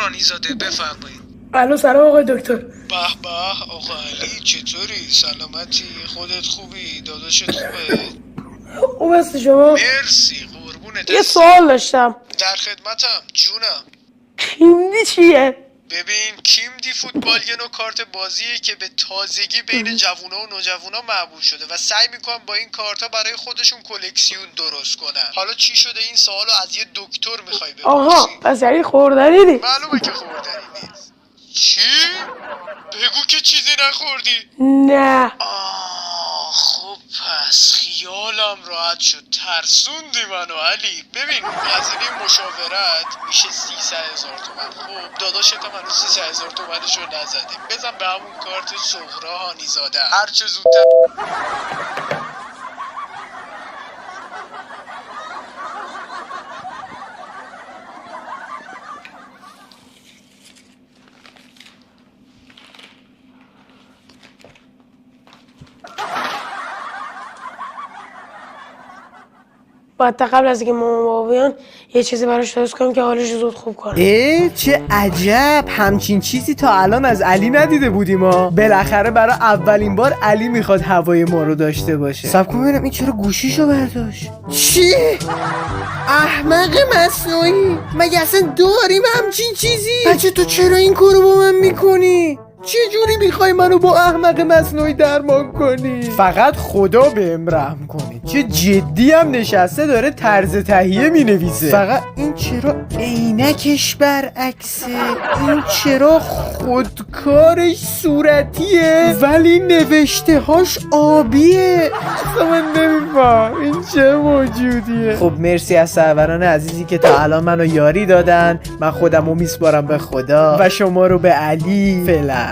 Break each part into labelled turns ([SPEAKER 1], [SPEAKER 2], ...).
[SPEAKER 1] هانیزاده بفرمایید.
[SPEAKER 2] الو سلام آقای دکتر.
[SPEAKER 1] به به آقا علی چطوری؟ سلامتی؟ خودت خوبی؟ داداشت خوبه؟
[SPEAKER 2] خوب هست شما؟
[SPEAKER 1] مرسی قربونت.
[SPEAKER 2] یه سوال داشتم.
[SPEAKER 1] در خدمتم جونم.
[SPEAKER 2] کیمدی چیه؟
[SPEAKER 1] ببین کیمدی فوتبال یه نوع کارت بازیه که به تازگی بین جوونا و نوجوانا محبوب شده و سعی میکنن با این کارتا برای خودشون کلکسیون درست کنن. حالا چی شده این سوالو از یه دکتر میخوای بپرسی؟
[SPEAKER 2] آها پس یعنی خوردنی نیست.
[SPEAKER 1] معلومه که خوردنی نیست. چی؟ بگو که چیزی نخوردی.
[SPEAKER 2] نه.
[SPEAKER 1] خب پس خیالم راحت شد. ترسوندی منو علی. ببین هزینه مشاورت میشه 300,000 تومن. خب داداشت هم هنوز 300,000 تومنشو نزده. بزن به همون کارت سهرا هانیزاده هرچه زودتر.
[SPEAKER 2] باید تا قبل از اینکه مامان بابا بیان یه چیزی براش درست کنم که حالش زود خوب کنم.
[SPEAKER 3] چه عجب، همچین چیزی تا الان از علی ندیده بودیم ها. بالاخره برای اولین بار علی میخواد هوای ما رو داشته باشه. صبر کن ببینم این چرا گوشیشو برداشت. چی؟ احمق مصنوعی، مگه اصلا داریم همچین چیزی؟ بچه تو چرا این کارو با من میکنی؟ چه جوری میخوای منو با احمق مصنوعی درمان کنی؟ فقط خدا بهم رحم کنه. چه جدی هم نشسته داره طرز تهیه مینویسه. فقط این چرا عینکش برعکسه؟ این چرا خودکارش صورتیه ولی نوشته هاش آبیه؟ اصلا من نمیفهم این چه موجودیه. خب مرسی از سروران عزیزی که تا الان منو یاری دادن. من خودمو میسپارم به خدا و شما رو به علی. فعلا.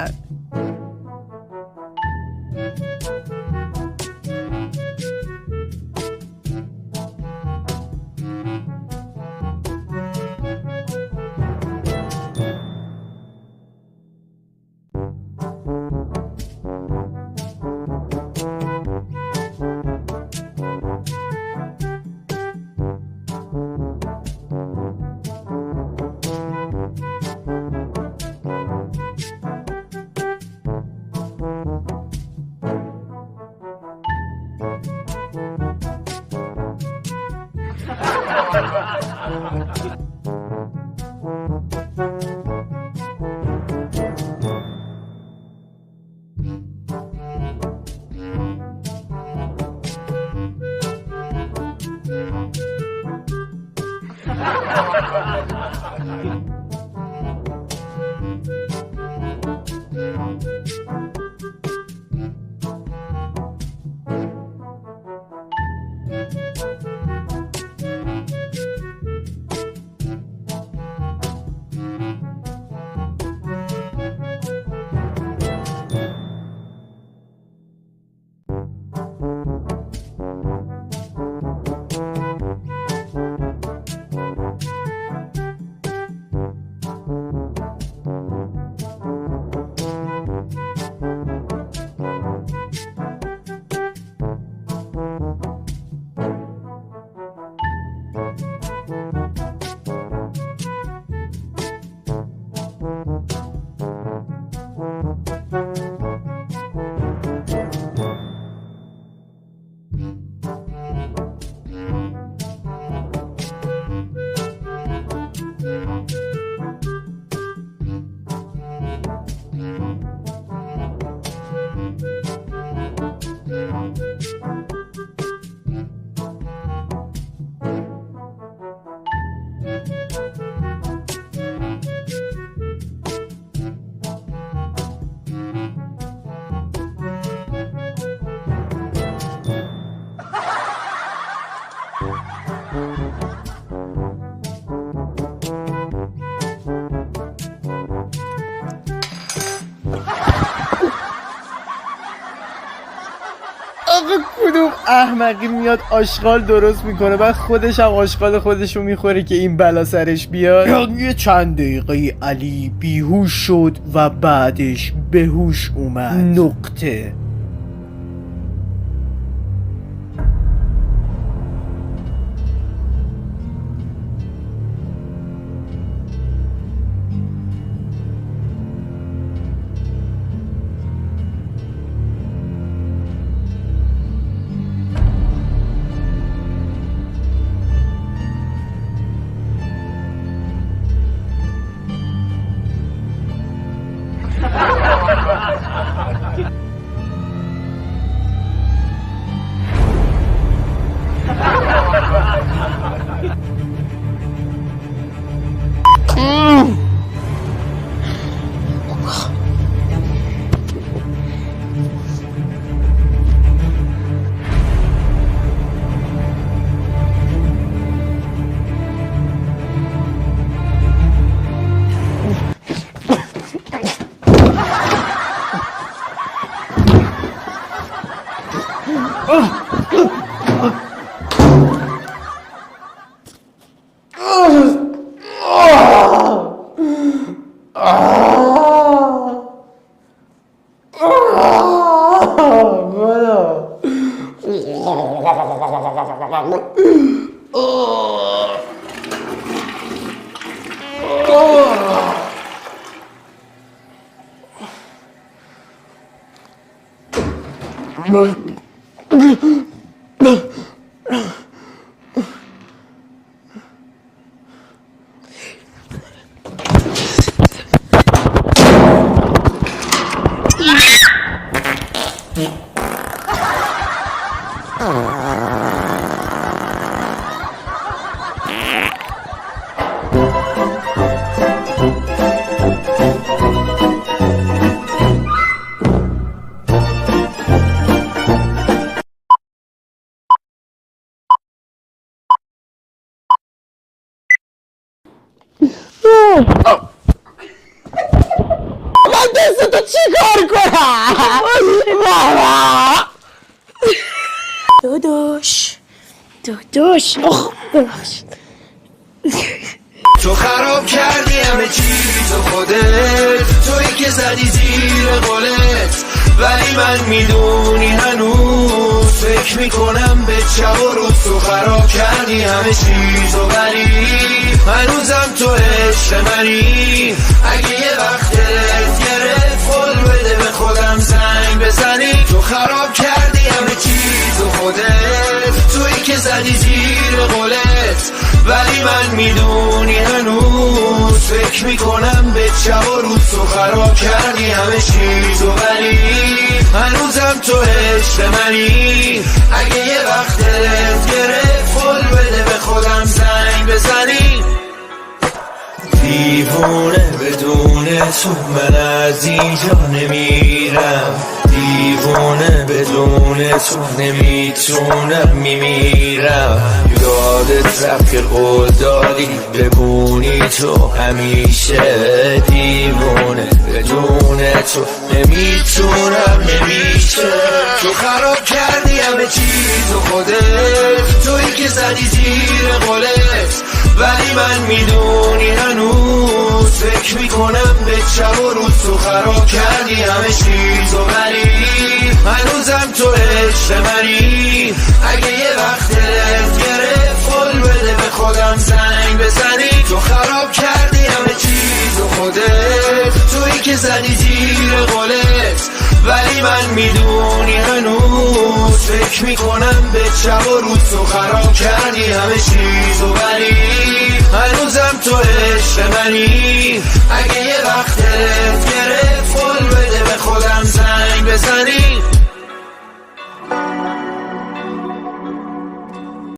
[SPEAKER 3] کدوم احمقی میاد آشغال درست میکنه بعد خودش هم آشغال خودشو میخوره که این بلا سرش بیاد. یه چند دقیقه علی بیهوش شد و بعدش به هوش اومد. نقطه. من دستتو چی کار کنم؟
[SPEAKER 2] داداش ببخشید.
[SPEAKER 4] تو خراب کردی همه چیز و خودت تویی که زدی زیر قولت، ولی من میدونی هنوز فکر میکنم به شب و روز. تو خراب کردی همه چیز و ولی هنوزم تو عشق منی. اگه یه وقت دلت گرفت قول بده به خودم زنگ بزنی. تو خراب کردی همه چیز و خودت تویی که زدی زیر قولت، ولی من میدونی هنوز فکر میکنم به شب و روز. تو خراب کردی همه چیز و ولی هنوزم تو عشق منی. اگه یه وقت دلت گرفت قول بده به خودم زنگ بزنی. دیوونه بدون تو من از اینجا نمیرم، دیوونه بدون تو نمیتونم میمیرم. یادت رفت که قول دادی بمونی تو همیشه، دیوونه بدون تو نمیتونم نمیشه. تو خراب کردی همه چیز و خودت تویی که زدی زیر قولت، ولی من میدونی هنوز فکر میکنم به شب و روز. تو خراب کردی همه چیز و ولی هنوزم تو عشق منی. اگه یه وقت دلت گرفت قول بده به خودم زنگ بزنی. تو خراب کردی همه چیز و خودت تویی که زدی زیر قولت، ولی من میدونی هنوز فکر میکنم به شب و روز. تو خراب کردی همه چیز و ولی هنوزم تو عشق منی. اگه یه وقت دلت گرفت قول بده به خودم زنگ بزنی.